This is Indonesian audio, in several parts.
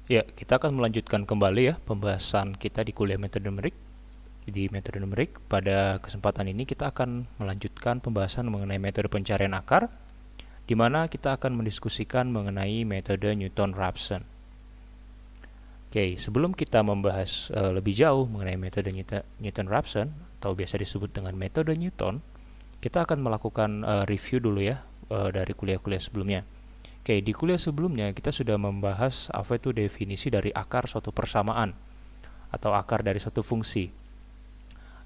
Ya, kita akan melanjutkan kembali ya pembahasan kita di kuliah metode numerik. Di metode numerik, pada kesempatan ini kita akan melanjutkan pembahasan mengenai metode pencarian akar, di mana kita akan mendiskusikan mengenai metode Newton-Raphson. Oke, sebelum kita membahas lebih jauh mengenai metode Newton-Raphson, atau biasa disebut dengan metode Newton, kita akan melakukan review dulu ya dari kuliah-kuliah sebelumnya. Oke, di kuliah sebelumnya kita sudah membahas apa itu definisi dari akar suatu persamaan atau akar dari suatu fungsi.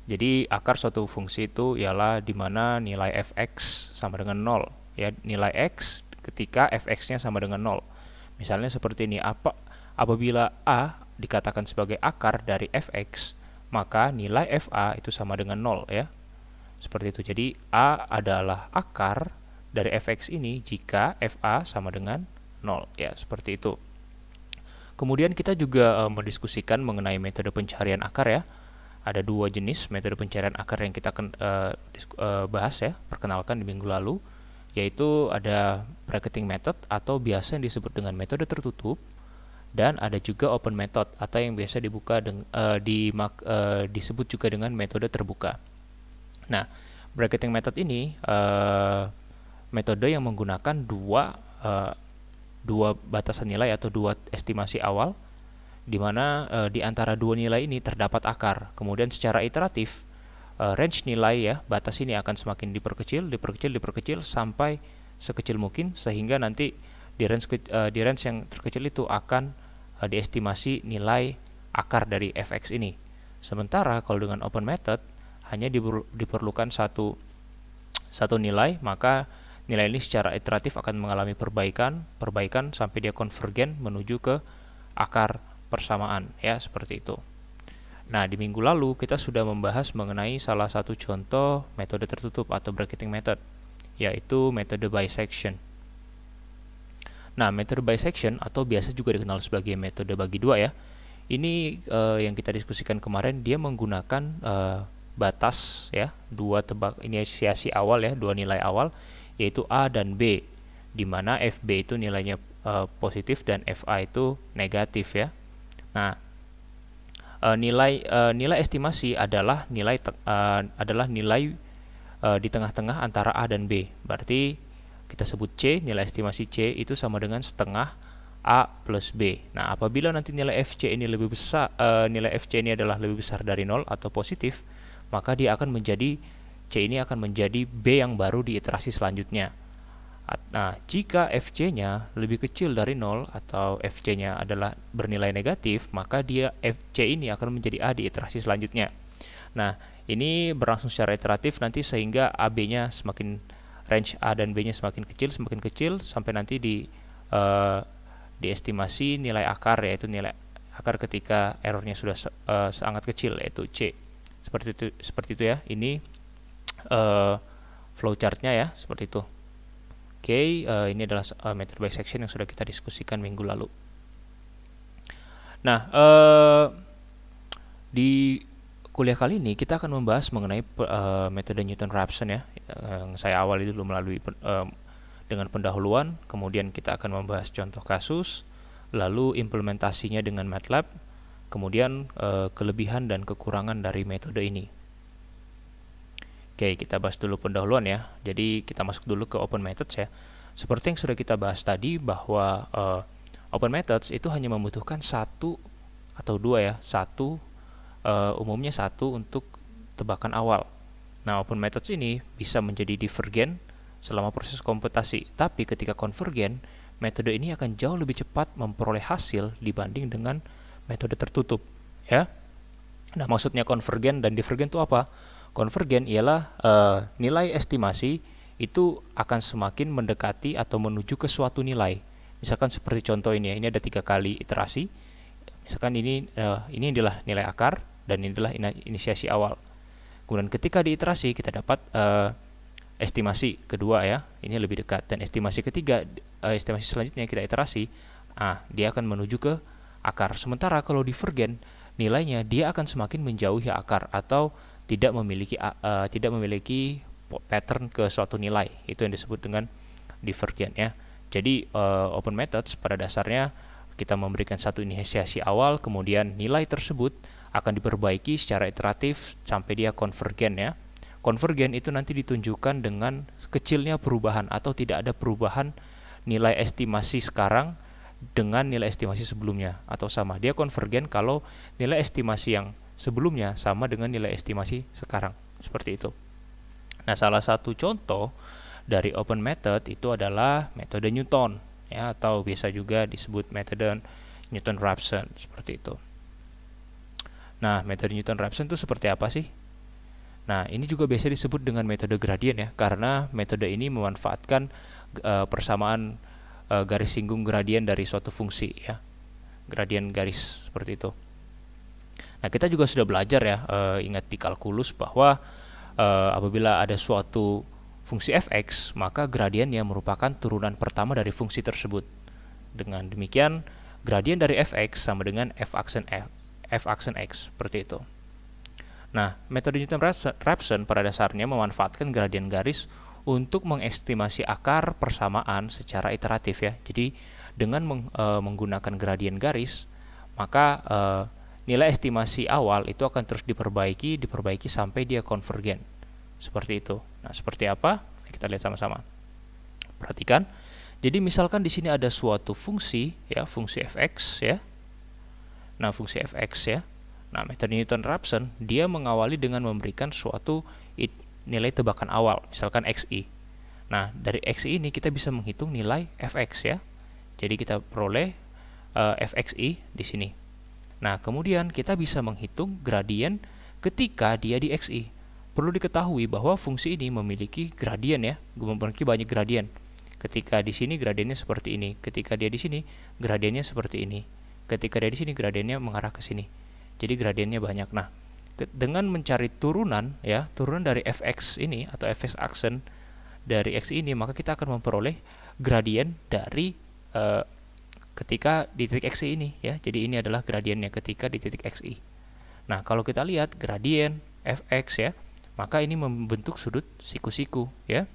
Jadi akar suatu fungsi itu ialah di mana nilai fx sama dengan 0, ya, nilai x ketika fx-nya sama dengan 0. Misalnya seperti ini, apabila a dikatakan sebagai akar dari fx, maka nilai fa itu sama dengan 0 ya. Seperti itu. Jadi a adalah akar dari fx ini jika fa sama dengan 0 ya, seperti itu. Kemudian kita juga mendiskusikan mengenai metode pencarian akar ya. Ada dua jenis metode pencarian akar yang kita akan bahas ya, perkenalkan di minggu lalu, yaitu ada bracketing method atau biasa yang disebut dengan metode tertutup, dan ada juga open method atau yang biasa disebut juga dengan metode terbuka. Nah, bracketing method ini metode yang menggunakan dua batasan nilai atau dua estimasi awal, di mana di antara dua nilai ini terdapat akar. Kemudian secara iteratif range nilai ya, batas ini akan semakin diperkecil sampai sekecil mungkin, sehingga nanti di range yang terkecil itu akan diestimasi nilai akar dari fx ini. Sementara kalau dengan open method hanya diperlukan satu nilai, maka nilai ini secara iteratif akan mengalami perbaikan sampai dia konvergen menuju ke akar persamaan ya, seperti itu. Nah, di minggu lalu kita sudah membahas mengenai salah satu contoh metode tertutup atau bracketing method, yaitu metode bisection. Nah, metode bisection atau biasa juga dikenal sebagai metode bagi dua ya. Ini yang kita diskusikan kemarin, dia menggunakan batas ya, dua inisiasi awal ya, dua nilai awal, yaitu A dan B, di mana FB itu nilainya positif dan FA itu negatif ya. Nah, nilai estimasi adalah nilai di tengah-tengah antara A dan B. Berarti kita sebut C, nilai estimasi C itu sama dengan setengah A plus B. Nah, apabila nanti nilai FC ini lebih besar, nilai FC ini adalah lebih besar dari 0 atau positif, maka dia akan menjadi C ini akan menjadi B yang baru di iterasi selanjutnya. Nah, jika FC-nya lebih kecil dari 0 atau FC-nya adalah bernilai negatif, maka dia FC ini akan menjadi A di iterasi selanjutnya. Nah, ini berlangsung secara iteratif nanti sehingga AB-nya semakin, range A dan B-nya semakin kecil sampai nanti diestimasi nilai akar, yaitu nilai akar ketika errornya sudah sangat kecil, yaitu C. Seperti itu ya. Ini flowchartnya ya, seperti itu. Oke, ini adalah metode bisection yang sudah kita diskusikan minggu lalu. Nah, di kuliah kali ini kita akan membahas mengenai metode Newton-Raphson ya, yang saya awali dulu melalui dengan pendahuluan, kemudian kita akan membahas contoh kasus, lalu implementasinya dengan MATLAB, kemudian kelebihan dan kekurangan dari metode ini. Oke, kita bahas dulu pendahuluan ya. Jadi kita masuk dulu ke open methods ya. Seperti yang sudah kita bahas tadi, bahwa open methods itu hanya membutuhkan satu atau dua ya, umumnya satu untuk tebakan awal. Nah, open methods ini bisa menjadi divergen selama proses komputasi, tapi ketika konvergen, metode ini akan jauh lebih cepat memperoleh hasil dibanding dengan metode tertutup ya. Nah, maksudnya konvergen dan divergen itu apa? Konvergen ialah nilai estimasi itu akan semakin mendekati atau menuju ke suatu nilai. Misalkan seperti contoh ini ya, ini ada 3 kali iterasi. Misalkan ini adalah nilai akar dan ini adalah inisiasi awal. Kemudian ketika diiterasi kita dapat estimasi kedua ya, ini lebih dekat, dan estimasi ketiga, estimasi selanjutnya kita iterasi, dia akan menuju ke akar. Sementara kalau divergen, nilainya dia akan semakin menjauhi akar atau tidak memiliki pattern ke suatu nilai. Itu yang disebut dengan divergen ya. Jadi open methods pada dasarnya kita memberikan satu inisiasi awal, kemudian nilai tersebut akan diperbaiki secara iteratif sampai dia konvergen ya. Konvergen itu nanti ditunjukkan dengan kecilnya perubahan atau tidak ada perubahan nilai estimasi sekarang dengan nilai estimasi sebelumnya atau sama. Dia konvergen kalau nilai estimasi yang sebelumnya sama dengan nilai estimasi sekarang. Seperti itu. Nah, salah satu contoh dari open method itu adalah metode Newton ya, atau biasa juga disebut metode Newton-Raphson seperti itu. Nah, metode Newton-Raphson itu seperti apa sih? Nah, ini juga biasa disebut dengan metode gradien ya, karena metode ini memanfaatkan persamaan garis singgung gradien dari suatu fungsi ya, gradien garis seperti itu. Nah, kita juga sudah belajar ya, ingat di kalkulus bahwa apabila ada suatu fungsi fx, maka gradiennya merupakan turunan pertama dari fungsi tersebut. Dengan demikian, gradien dari fx sama dengan f aksen x, seperti itu. Nah, metode Newton-Raphson pada dasarnya memanfaatkan gradien garis untuk mengestimasi akar persamaan secara iteratif ya. Jadi, dengan menggunakan gradien garis, maka nilai estimasi awal itu akan terus diperbaiki sampai dia konvergen. Seperti itu. Nah, seperti apa? Kita lihat sama-sama. Perhatikan. Jadi misalkan di sini ada suatu fungsi ya, fungsi fx ya. Nah, fungsi fx ya. Nah, metode Newton-Raphson dia mengawali dengan memberikan suatu nilai tebakan awal, misalkan xi. Nah, dari xi ini kita bisa menghitung nilai fx ya. Jadi kita peroleh fxi di sini. Nah, kemudian kita bisa menghitung gradien ketika dia di xi. Perlu diketahui bahwa fungsi ini memiliki gradien ya, memiliki banyak gradien. Ketika di sini gradiennya seperti ini, ketika dia di sini gradiennya seperti ini, ketika dia di sini gradiennya mengarah ke sini. Jadi gradiennya banyak. Nah, dengan mencari turunan ya, turunan dari fx ini atau fx aksen dari x ini, maka kita akan memperoleh gradien dari ketika di titik xi ini ya. Jadi ini adalah gradiennya ketika di titik xi. Nah, kalau kita lihat gradien fx ya, maka ini membentuk sudut siku-siku ya.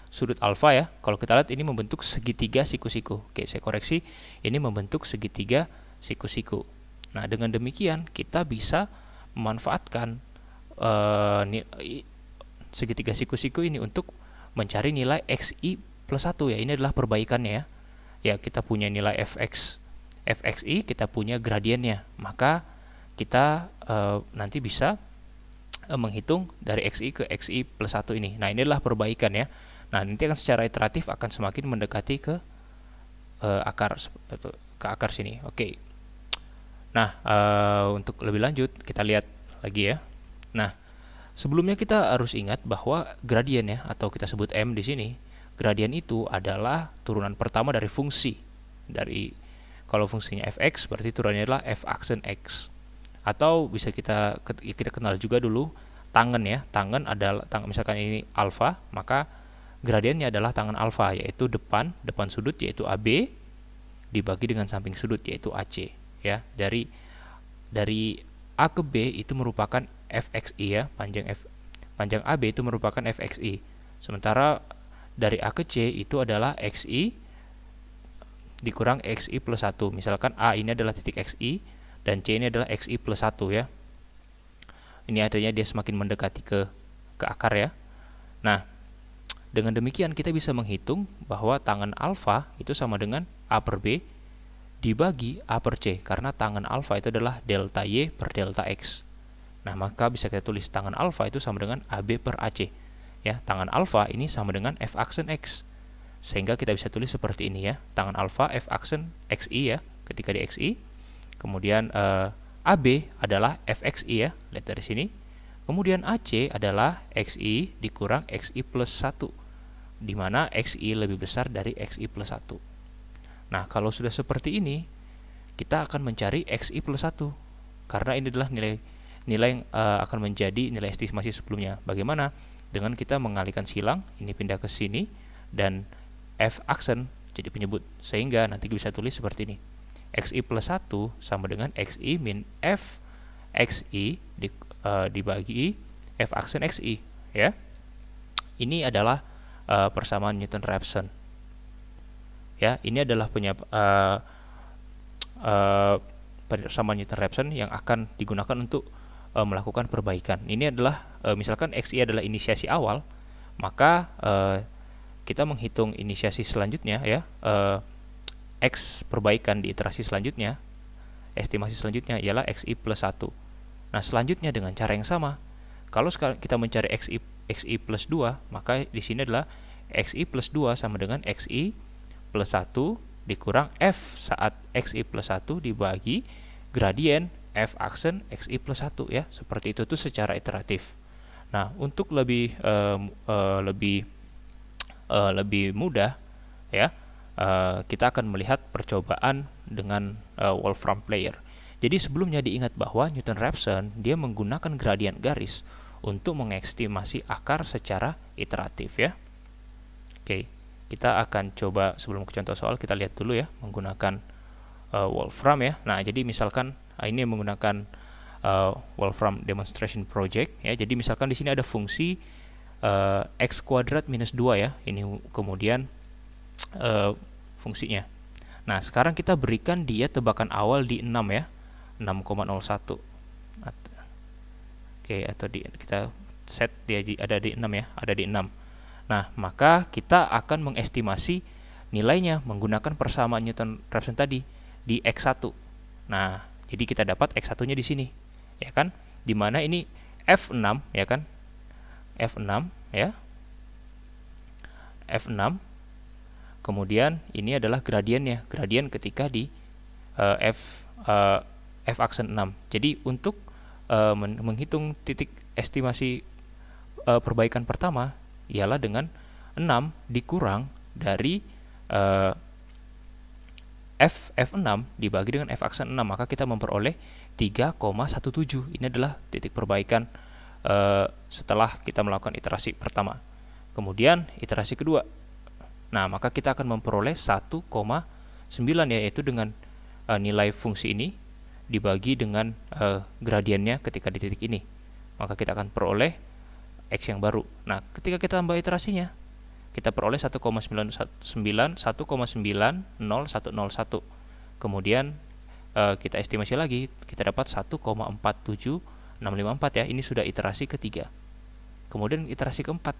Sudut alfa ya. Kalau kita lihat ini membentuk segitiga siku-siku. Oke, saya koreksi, ini membentuk segitiga siku-siku. Nah, dengan demikian kita bisa memanfaatkan segitiga siku-siku ini untuk mencari nilai xi plus 1 ya. Ini adalah perbaikannya ya. Ya, kita punya nilai fxi, kita punya gradiennya. Maka kita nanti bisa menghitung dari xi ke xi plus 1 ini. Nah, ini adalah perbaikan ya. Nah, nanti akan secara iteratif akan semakin mendekati ke akar sini. Oke. Nah, untuk lebih lanjut kita lihat lagi ya. Nah, sebelumnya kita harus ingat bahwa gradien ya, atau kita sebut m di sini, gradien itu adalah turunan pertama dari fungsi. Kalau fungsinya fx berarti turunannya adalah f aksen x. Atau bisa kita kenal juga dulu tangen ya. Tangen adalah misalkan ini alfa, maka gradiennya adalah tangen alfa, yaitu depan sudut yaitu AB dibagi dengan samping sudut yaitu AC ya. Dari A ke B itu merupakan fxi ya, panjang AB itu merupakan fxi. Sementara dari A ke C itu adalah xi dikurang xi plus 1. Misalkan A ini adalah titik xi dan C ini adalah xi plus 1 ya. Ini artinya dia semakin mendekati ke akar ya. Nah, dengan demikian kita bisa menghitung bahwa tangen alfa itu sama dengan A per B dibagi A per C, karena tangen alfa itu adalah delta Y per delta X. Nah, maka bisa kita tulis tangen alfa itu sama dengan AB per AC. Ya, tangen alfa ini sama dengan F aksen X. Sehingga kita bisa tulis seperti ini ya. Tangen alfa F aksen XI ya, ketika di XI. Kemudian AB adalah fxi ya, lihat dari sini. Kemudian AC adalah xi dikurang xi plus 1, di mana xi lebih besar dari xi plus 1. Nah, kalau sudah seperti ini, kita akan mencari xi plus 1, karena ini adalah nilai yang akan menjadi nilai estimasi sebelumnya. Bagaimana? Dengan kita mengalihkan silang, ini pindah ke sini, dan f aksen jadi penyebut, sehingga nanti bisa tulis seperti ini. xi plus 1 sama dengan xi min f xi dibagi f aksen xi ya. Ini adalah persamaan Newton-Raphson. ya. Ini adalah persamaan Newton-Raphson yang akan digunakan untuk melakukan perbaikan. Ini adalah misalkan XI adalah inisiasi awal, maka kita menghitung inisiasi selanjutnya ya, X perbaikan di iterasi selanjutnya, estimasi selanjutnya ialah XI plus 1. Nah, selanjutnya dengan cara yang sama, kalau sekarang kita mencari XI plus 2, maka di sini adalah XI plus 2 sama dengan XI plus 1 dikurang F saat XI plus 1 dibagi gradien F aksen XI plus 1 ya. Seperti itu tuh secara iteratif. Nah, untuk lebih mudah ya, kita akan melihat percobaan dengan Wolfram Player. Jadi sebelumnya diingat bahwa Newton-Raphson dia menggunakan gradien garis untuk mengestimasi akar secara iteratif ya. Oke, kita akan coba sebelum ke contoh soal kita lihat dulu ya menggunakan Wolfram ya. Nah, jadi misalkan ini menggunakan Wolfram Demonstration Project ya. Jadi misalkan di sini ada fungsi x kuadrat minus 2 ya. Ini kemudian fungsinya. Nah, sekarang kita berikan dia tebakan awal di 6 ya. 6,01. Oke, atau kita set dia ada di 6 ya, ada di 6. Nah, maka kita akan mengestimasi nilainya menggunakan persamaan Newton-Raphson tadi di X1. Nah, jadi kita dapat X1-nya di sini. Ya kan? Di mana ini F6 ya kan? F6 ya. F6. Kemudian ini adalah gradiennya, gradien ketika di F aksen 6. Jadi untuk menghitung titik estimasi perbaikan pertama ialah dengan 6 dikurang dari F6 dibagi dengan F aksen 6, maka kita memperoleh 3,17. Ini adalah titik perbaikan setelah kita melakukan iterasi pertama. Kemudian iterasi kedua. Nah, maka kita akan memperoleh 1,9 yaitu dengan nilai fungsi ini dibagi dengan gradiennya ketika di titik ini. Maka kita akan peroleh X yang baru. Nah, ketika kita tambah iterasinya, kita peroleh 1,90101. Kemudian kita estimasi lagi, kita dapat 1,47654 ya. Ini sudah iterasi ketiga. Kemudian iterasi keempat.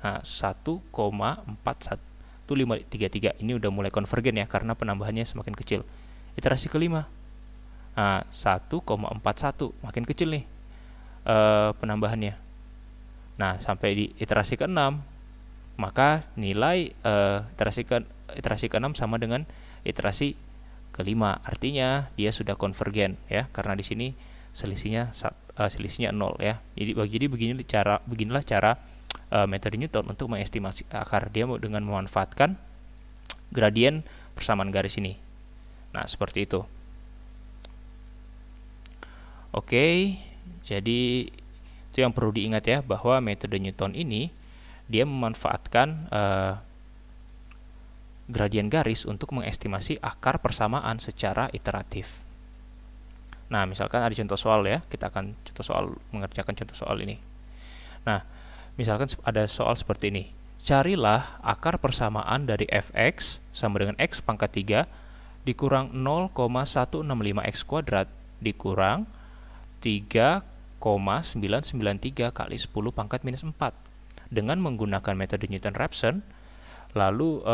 Nah, 1,41533. Ini udah mulai konvergen ya karena penambahannya semakin kecil. Iterasi kelima. Nah, 1,41, makin kecil nih penambahannya. Nah, sampai di iterasi ke-6, maka nilai iterasi ke-6 sama dengan iterasi ke-5. Artinya dia sudah konvergen ya, karena di sini selisihnya 0 ya. Jadi beginilah cara metode Newton untuk mengestimasi akar. Dia dengan memanfaatkan gradien persamaan garis ini. Nah, seperti itu. Oke, jadi itu yang perlu diingat ya, bahwa metode Newton ini dia memanfaatkan gradien garis untuk mengestimasi akar persamaan secara iteratif. Nah, misalkan ada contoh soal ya, kita akan mengerjakan contoh soal ini. Nah, misalkan ada soal seperti ini. Carilah akar persamaan dari fx sama dengan x pangkat 3 dikurang 0,165x kuadrat dikurang 3,993 kali 10 pangkat minus 4 dengan menggunakan metode Newton-Raphson, lalu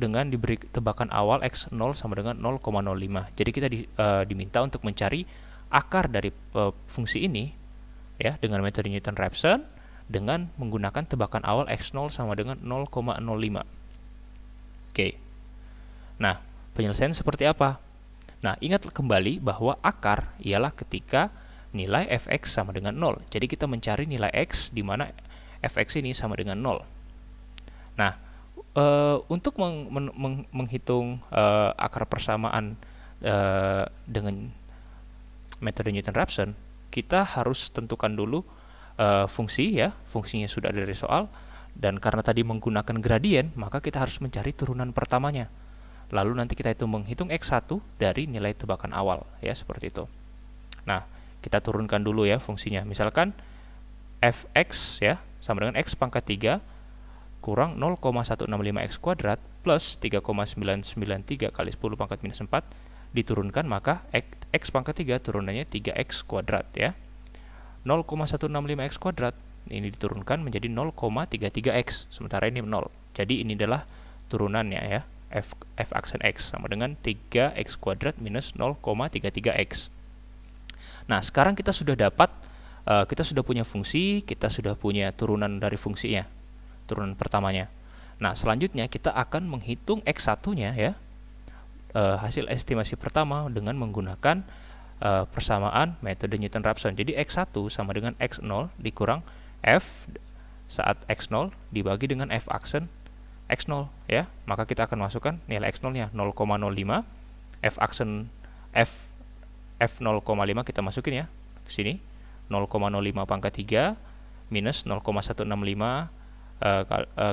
dengan diberi tebakan awal x0 sama dengan 0,05. Jadi kita diminta untuk mencari akar dari fungsi ini ya dengan metode Newton-Raphson dengan menggunakan tebakan awal x0 sama dengan 0,05. Oke. Nah, penyelesaian seperti apa? Nah, ingat kembali bahwa akar ialah ketika nilai fx sama dengan 0. Jadi kita mencari nilai x di mana fx ini sama dengan 0. Nah, untuk menghitung akar persamaan dengan metode Newton-Raphson, kita harus tentukan dulu fungsi ya, fungsinya sudah ada dari soal, dan karena tadi menggunakan gradien, maka kita harus mencari turunan pertamanya. Lalu nanti kita itu menghitung x1 dari nilai tebakan awal ya, seperti itu. Nah, kita turunkan dulu ya fungsinya. Misalkan fx ya sama dengan x pangkat 3 kurang 0,165x kuadrat plus 3,993 kali 10 pangkat minus 4 diturunkan, maka x pangkat 3 turunannya 3x kuadrat ya. 0,165x kuadrat ini diturunkan menjadi 0,33x, sementara ini 0. Jadi ini adalah turunannya ya, f aksen x sama dengan 3x kuadrat minus 0,33x. Nah, sekarang kita sudah dapat, kita sudah punya fungsi, kita sudah punya turunan dari fungsinya, turunan pertamanya. Nah, selanjutnya kita akan menghitung x1-nya ya, hasil estimasi pertama dengan menggunakan persamaan metode Newton-Raphson. Jadi x1 sama dengan x0 dikurang f saat x0 dibagi dengan f aksen x0 ya. Maka kita akan masukkan nilai x0-nya 0,05, f aksen f0,5 kita masukin ya ke sini, 0,05 pangkat 3 minus 0,165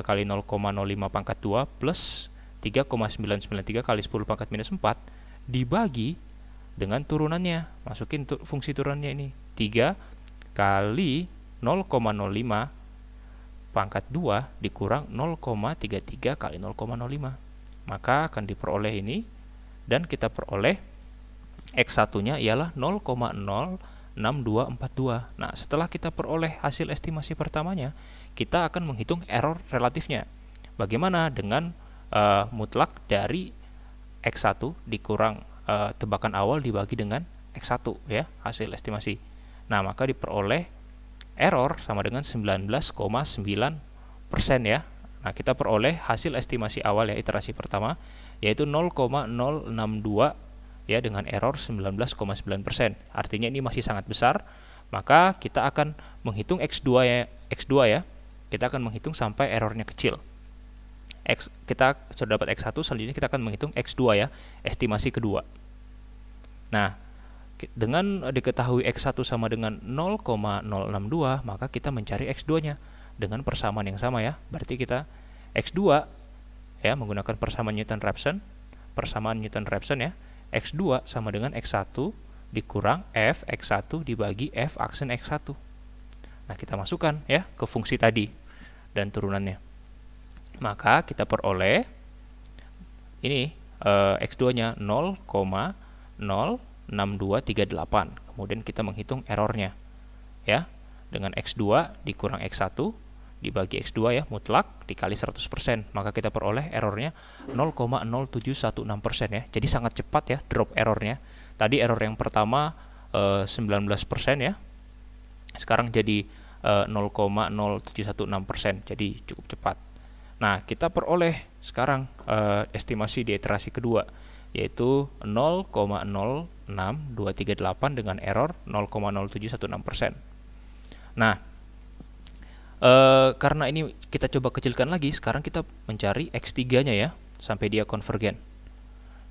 kali 0,05 pangkat 2 plus 3,993 kali 10 pangkat minus 4 dibagi dengan turunannya. Masukin fungsi turunannya ini 3 kali 0,05 pangkat 2 dikurang 0,33 kali 0,05, maka akan diperoleh ini, dan kita peroleh x1-nya ialah 0,06242. Nah, setelah kita peroleh hasil estimasi pertamanya, kita akan menghitung error relatifnya. Bagaimana dengan mutlak dari x1 dikurang tebakan awal dibagi dengan x1 ya, hasil estimasi. Nah, maka diperoleh error sama dengan 19,9% ya. Nah, kita peroleh hasil estimasi awal ya, iterasi pertama, yaitu 0,062 ya, dengan error 19,9%. Artinya ini masih sangat besar. Maka kita akan menghitung x2 ya. Kita akan menghitung sampai errornya kecil. Kita sudah dapat x1, selanjutnya kita akan menghitung x2 ya, estimasi kedua. Nah, dengan diketahui x1 sama dengan 0,062, maka kita mencari x2-nya dengan persamaan yang sama ya. Berarti kita x2 ya, menggunakan persamaan Newton-Raphson ya, x2 sama dengan x1 dikurang f x1 dibagi f aksen x1. Nah, kita masukkan ya ke fungsi tadi dan turunannya. Maka kita peroleh ini x2-nya 0,06238. Kemudian kita menghitung errornya ya, dengan x2 dikurang x1 dibagi x2 ya, mutlak dikali 100%, maka kita peroleh errornya 0,0716% ya. Jadi sangat cepat ya drop errornya. Tadi error yang pertama 19% ya, sekarang jadi 0,0716%, jadi cukup cepat. Nah, kita peroleh sekarang estimasi di iterasi kedua, yaitu 0,06238 dengan error 0,0716%. Nah, karena ini kita coba kecilkan lagi, sekarang kita mencari x3-nya ya, sampai dia konvergen.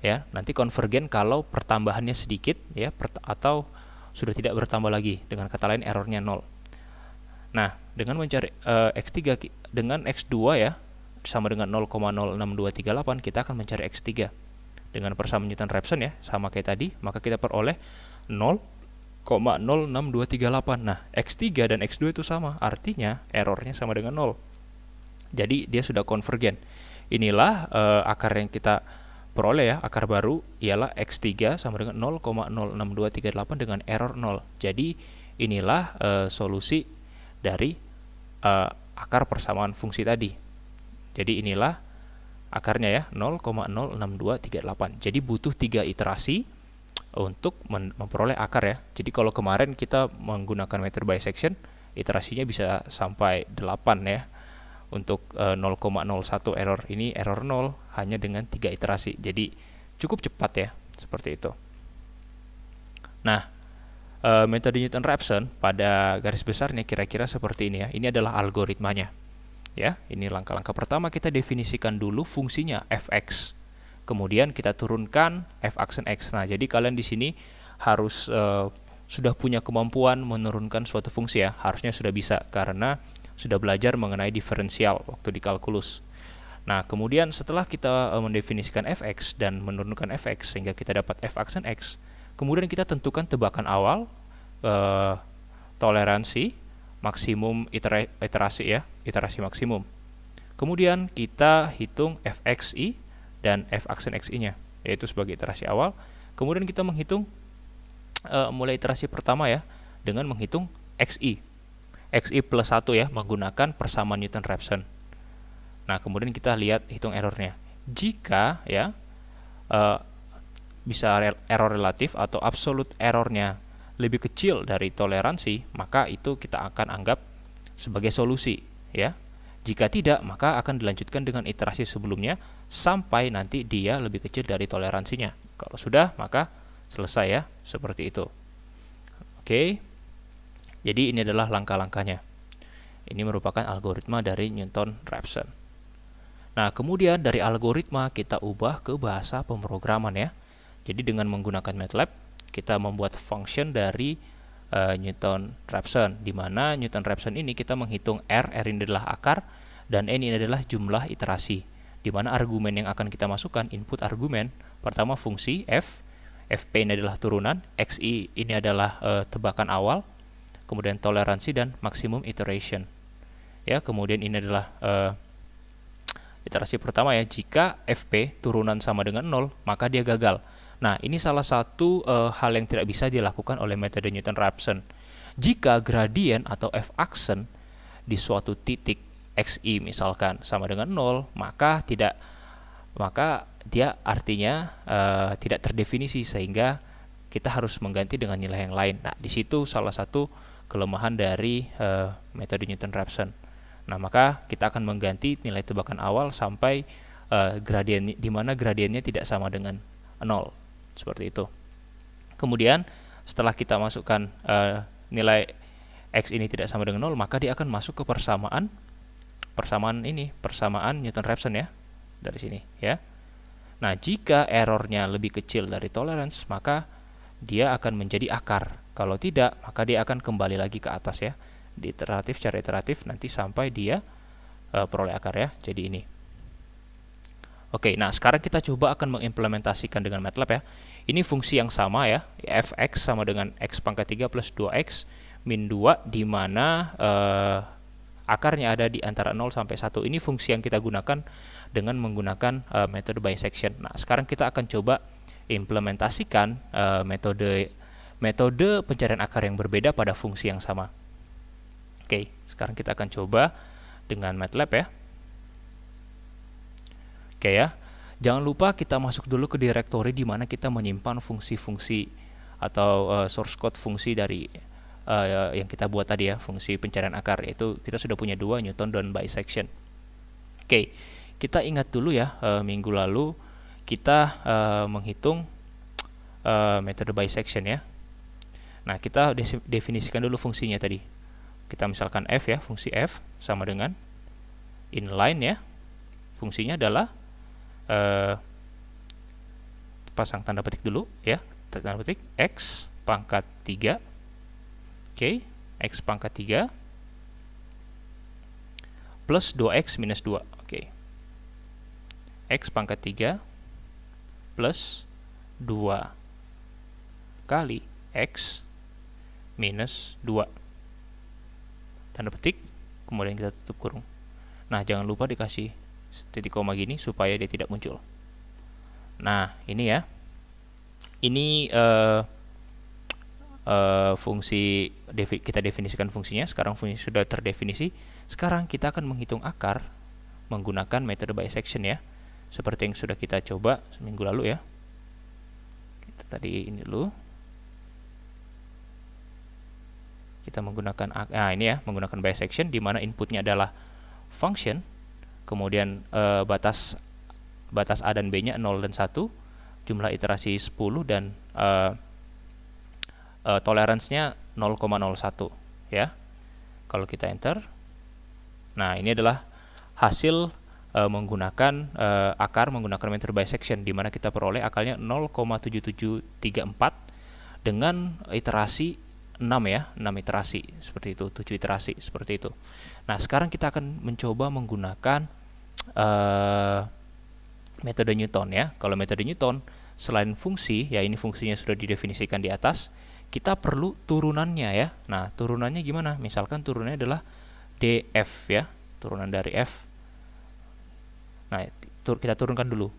Ya, nanti konvergen kalau pertambahannya sedikit ya, atau sudah tidak bertambah lagi, dengan kata lain errornya 0. Nah, dengan mencari x3 dengan x2 ya, sama dengan 0,06238, kita akan mencari x3 dengan persamaan Newton-Raphson ya, sama kayak tadi, maka kita peroleh 0,06238. Nah, x3 dan x2 itu sama, artinya errornya sama dengan 0. Jadi dia sudah konvergen. Inilah akar yang kita peroleh ya, akar baru ialah x3 sama dengan 0,06238 dengan error 0. Jadi inilah solusi dari akar persamaan fungsi tadi. Jadi inilah akarnya ya, 0,06238. Jadi butuh 3 iterasi untuk memperoleh akar ya. Jadi kalau kemarin kita menggunakan metode bisection, iterasinya bisa sampai 8 ya. Untuk 0,01 error, ini error 0 hanya dengan 3 iterasi. Jadi cukup cepat ya, seperti itu. Nah, metode Newton-Raphson pada garis besarnya kira-kira seperti ini ya. Ini adalah algoritmanya. Ya, ini langkah-langkah pertama, kita definisikan dulu fungsinya fx. Kemudian kita turunkan f aksen x. Nah, jadi kalian di sini harus sudah punya kemampuan menurunkan suatu fungsi ya. Harusnya sudah bisa karena sudah belajar mengenai diferensial waktu di kalkulus. Nah, kemudian setelah kita mendefinisikan fx dan menurunkan fx sehingga kita dapat f aksen x, kemudian kita tentukan tebakan awal, toleransi, maksimum iterasi ya, iterasi maksimum. Kemudian kita hitung fxi dan f aksen xi-nya, yaitu sebagai iterasi awal. Kemudian kita menghitung mulai iterasi pertama ya, dengan menghitung xi plus 1 ya, menggunakan persamaan Newton-Raphson. Nah, kemudian kita lihat hitung errornya. Jika ya bisa error relatif atau absolute errornya lebih kecil dari toleransi, maka itu kita akan anggap sebagai solusi ya. Jika tidak, maka akan dilanjutkan dengan iterasi sebelumnya sampai nanti dia lebih kecil dari toleransinya. Kalau sudah, maka selesai ya, seperti itu. Oke. Jadi ini adalah langkah-langkahnya. Ini merupakan algoritma dari Newton-Raphson. Nah, kemudian dari algoritma kita ubah ke bahasa pemrograman ya. Jadi dengan menggunakan MATLAB, kita membuat function dari Newton-Raphson, di mana Newton-Raphson ini kita menghitung R ini adalah akar, dan N ini adalah jumlah iterasi, di mana argumen yang akan kita masukkan, input argumen, pertama fungsi F, Fp ini adalah turunan, Xi ini adalah tebakan awal, kemudian toleransi dan maksimum iteration. Ya, kemudian ini adalah iterasi pertama ya, jika Fp turunan sama dengan 0, maka dia gagal. Nah, ini salah satu hal yang tidak bisa dilakukan oleh metode Newton-Raphson. Jika gradien atau f aksen di suatu titik xi misalkan sama dengan 0, maka dia artinya tidak terdefinisi, sehingga kita harus mengganti dengan nilai yang lain. Nah, di situ salah satu kelemahan dari metode Newton-Raphson. Nah, maka kita akan mengganti nilai tebakan awal sampai gradien, di mana gradiennya tidak sama dengan 0. Seperti itu. Kemudian setelah kita masukkan nilai x ini tidak sama dengan 0, maka dia akan masuk ke persamaan Newton-Raphson ya, dari sini ya. Nah, jika errornya lebih kecil dari tolerance, maka dia akan menjadi akar. Kalau tidak, maka dia akan kembali lagi ke atas ya, di iteratif, secara iteratif nanti sampai dia peroleh akar ya. Jadi ini. Oke, nah sekarang kita coba akan mengimplementasikan dengan MATLAB ya. Ini fungsi yang sama ya, fx sama dengan x pangkat 3 plus 2x min 2, di mana akarnya ada di antara 0 sampai 1. Ini fungsi yang kita gunakan dengan menggunakan metode bisection. Nah, sekarang kita akan coba implementasikan metode pencarian akar yang berbeda pada fungsi yang sama. Oke, sekarang kita akan coba dengan MATLAB ya. Oke ya, jangan lupa kita masuk dulu ke direktori di mana kita menyimpan fungsi-fungsi atau source code fungsi dari yang kita buat tadi ya, fungsi pencarian akar, yaitu kita sudah punya 2, Newton dan bisection. Oke, kita ingat dulu ya, minggu lalu kita menghitung metode bisection ya. Nah, kita definisikan dulu fungsinya tadi. Kita misalkan f ya, fungsi f sama dengan inline ya. Fungsinya adalah pasang tanda petik dulu ya, tanda petik x pangkat 3. Oke, x pangkat 3 plus 2x minus 2. Oke, x pangkat 3 plus 2 kali x minus 2, tanda petik, kemudian kita tutup kurung. Nah, jangan lupa dikasih titik koma gini supaya dia tidak muncul. Nah, ini ya, ini fungsi kita definisikan fungsinya. Sekarang fungsi sudah terdefinisi. Sekarang kita akan menghitung akar menggunakan metode bisection ya, seperti yang sudah kita coba seminggu lalu ya. Kita tadi ini dulu, kita menggunakan ini ya, menggunakan bisection, di mana inputnya adalah function, kemudian batas A dan B-nya 0 dan 1, jumlah iterasi 10, dan toleransinya 0,01 ya. Kalau kita enter, nah ini adalah hasil menggunakan akar menggunakan metode bisection, di mana kita peroleh akarnya 0,7734 dengan iterasi 6 ya, 6 iterasi seperti itu, 7 iterasi seperti itu. Nah, sekarang kita akan mencoba menggunakan metode Newton ya. Kalau metode Newton, selain fungsi, ya ini fungsinya sudah didefinisikan di atas, kita perlu turunannya ya. Nah, turunannya gimana? Misalkan turunannya adalah df ya, turunan dari f Nah, kita turunkan dulu.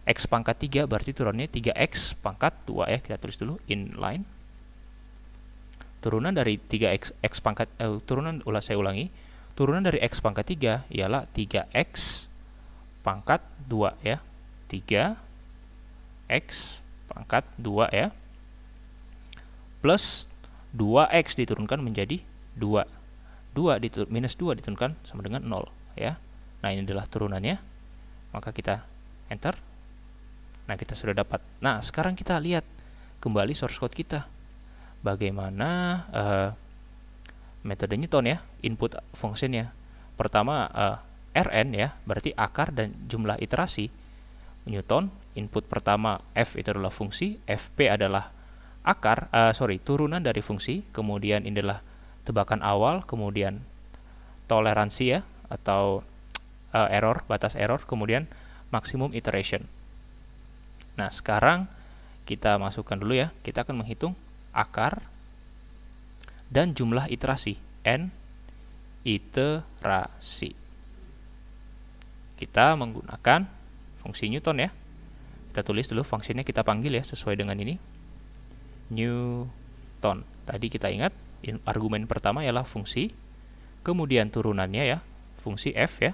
X pangkat 3 berarti turunannya 3X pangkat 2 ya. Kita tulis dulu inline. Turunan dari 3X pangkat saya ulangi. Turunan dari X pangkat 3 ialah 3X pangkat 2 ya. 3X pangkat 2 ya. Plus 2X diturunkan menjadi 2. Minus 2 diturunkan sama dengan 0 ya. Nah, ini adalah turunannya. Maka kita enter. Nah, kita sudah dapat. Nah, sekarang kita lihat kembali source code kita. Bagaimana metode Newton ya, input functionnya. Pertama Rn ya, berarti akar dan jumlah iterasi Newton. Input pertama F itu adalah fungsi, Fp adalah turunan dari fungsi. Kemudian ini adalah tebakan awal, kemudian toleransi ya, atau batas error, kemudian maksimum iteration. Nah, sekarang kita masukkan dulu ya, kita akan menghitung akar dan jumlah iterasi, n iterasi. Kita menggunakan fungsi Newton ya. Kita tulis dulu fungsinya, kita panggil ya sesuai dengan ini, Newton. Tadi kita ingat argumen pertama ialah fungsi, kemudian turunannya ya fungsi f ya,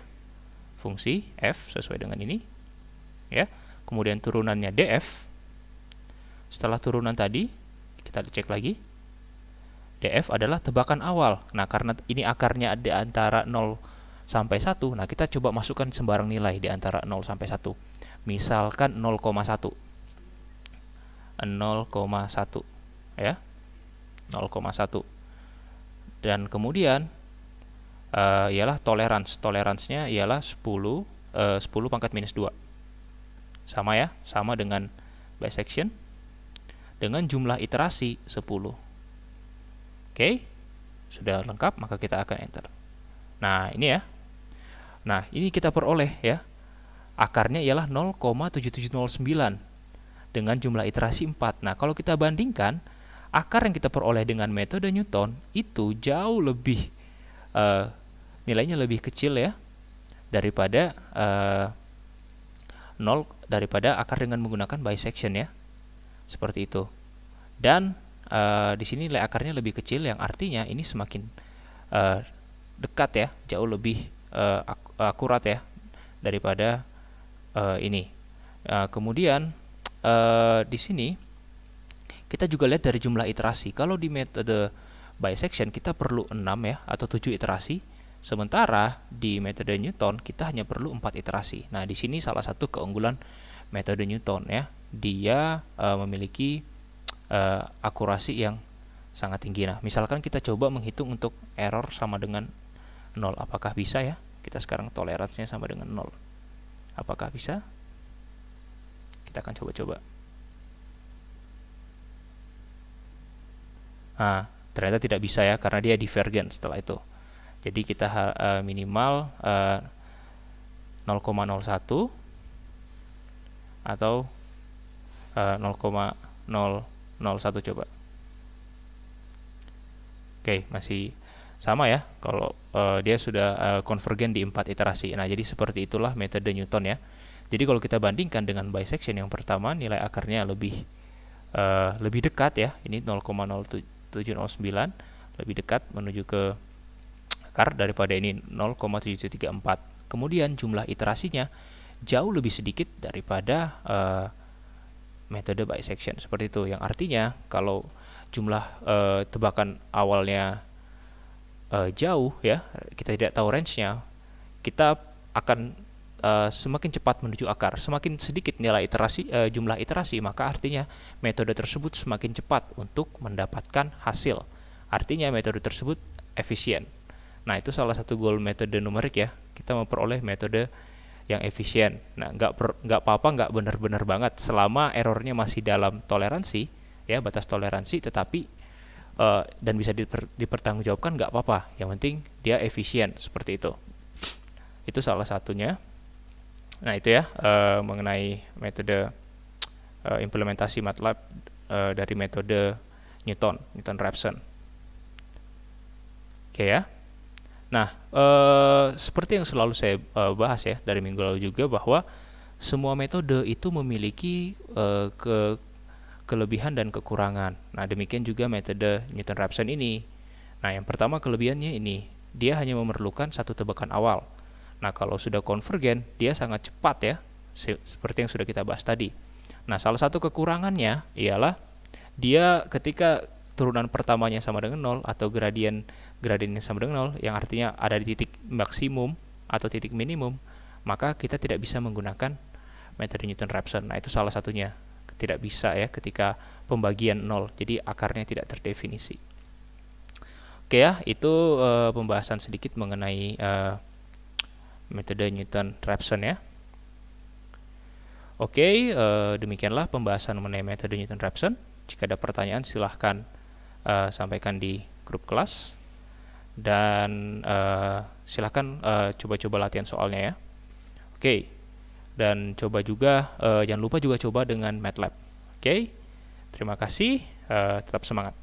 fungsi f sesuai dengan ini ya. Kemudian turunannya df. Setelah turunan tadi kita cek lagi, df adalah tebakan awal. Nah, karena ini akarnya ada antara 0 sampai 1, nah kita coba masukkan sembarang nilai di antara 0 sampai 1. Misalkan 0,1 ya, 0,1. Dan kemudian ialah toleransinya ialah 10 pangkat minus 2. Sama ya, sama dengan bisection dengan jumlah iterasi 10. Oke, sudah lengkap, maka kita akan enter. Nah, ini ya. Nah, ini kita peroleh ya. Akarnya ialah 0,7709 dengan jumlah iterasi 4. Nah, kalau kita bandingkan, akar yang kita peroleh dengan metode Newton itu jauh lebih nilainya lebih kecil ya daripada daripada akar dengan menggunakan bisection ya. Seperti itu. Dan di sini nilai akarnya lebih kecil, yang artinya ini semakin dekat ya, jauh lebih akurat ya daripada ini. Kemudian di sini kita juga lihat dari jumlah iterasi. Kalau di metode bisection kita perlu 6 ya, atau 7 iterasi. Sementara di metode Newton kita hanya perlu 4 iterasi. Nah, di sini salah satu keunggulan metode Newton ya. Dia memiliki akurasi yang sangat tinggi. Nah, misalkan kita coba menghitung untuk error sama dengan 0. Apakah bisa ya? Kita sekarang toleransinya sama dengan 0. Apakah bisa? Kita akan coba-coba. Nah, ternyata tidak bisa ya, karena dia divergen setelah itu. Jadi kita minimal 0,01 atau 0,001 coba. Oke, masih sama ya kalau dia sudah konvergen di 4 iterasi. Nah, jadi seperti itulah metode Newton ya. Jadi kalau kita bandingkan dengan bisection yang pertama, nilai akarnya lebih dekat ya. Ini 0,0709 lebih dekat menuju ke akar daripada ini 0,7734. Kemudian jumlah iterasinya jauh lebih sedikit daripada metode bisection, seperti itu. Yang artinya kalau jumlah tebakan awalnya jauh ya, kita tidak tahu range-nya, kita akan semakin cepat menuju akar. Semakin sedikit nilai iterasi, jumlah iterasi, maka artinya metode tersebut semakin cepat untuk mendapatkan hasil. Artinya metode tersebut efisien. Nah, itu salah satu goal metode numerik ya. Kita memperoleh metode yang efisien. Nah, nggak apa-apa, nggak benar-benar banget selama errornya masih dalam toleransi ya, batas toleransi, tetapi dan bisa dipertanggungjawabkan, nggak apa-apa. Yang penting dia efisien, seperti itu. Itu salah satunya. Nah, itu ya mengenai metode implementasi MATLAB dari metode Newton-Raphson. Oke ya. Nah, seperti yang selalu saya bahas ya dari minggu lalu juga, bahwa semua metode itu memiliki kelebihan dan kekurangan. Nah, demikian juga metode Newton-Raphson ini. Nah, yang pertama kelebihannya ini, dia hanya memerlukan satu tebakan awal. Nah, kalau sudah konvergen, dia sangat cepat ya, seperti yang sudah kita bahas tadi. Nah, salah satu kekurangannya ialah dia ketika turunan pertamanya sama dengan 0 atau gradiennya sama dengan 0, yang artinya ada di titik maksimum atau titik minimum, maka kita tidak bisa menggunakan metode Newton-Raphson. Nah, itu salah satunya. Tidak bisa ya ketika pembagian 0. Jadi akarnya tidak terdefinisi. Oke ya, itu pembahasan sedikit mengenai metode Newton-Raphson ya. Oke, demikianlah pembahasan mengenai metode Newton-Raphson. Jika ada pertanyaan silahkan sampaikan di grup kelas. Dan silahkan coba-coba latihan soalnya ya. Oke, dan coba juga, jangan lupa juga coba dengan MATLAB. Oke, terima kasih, tetap semangat.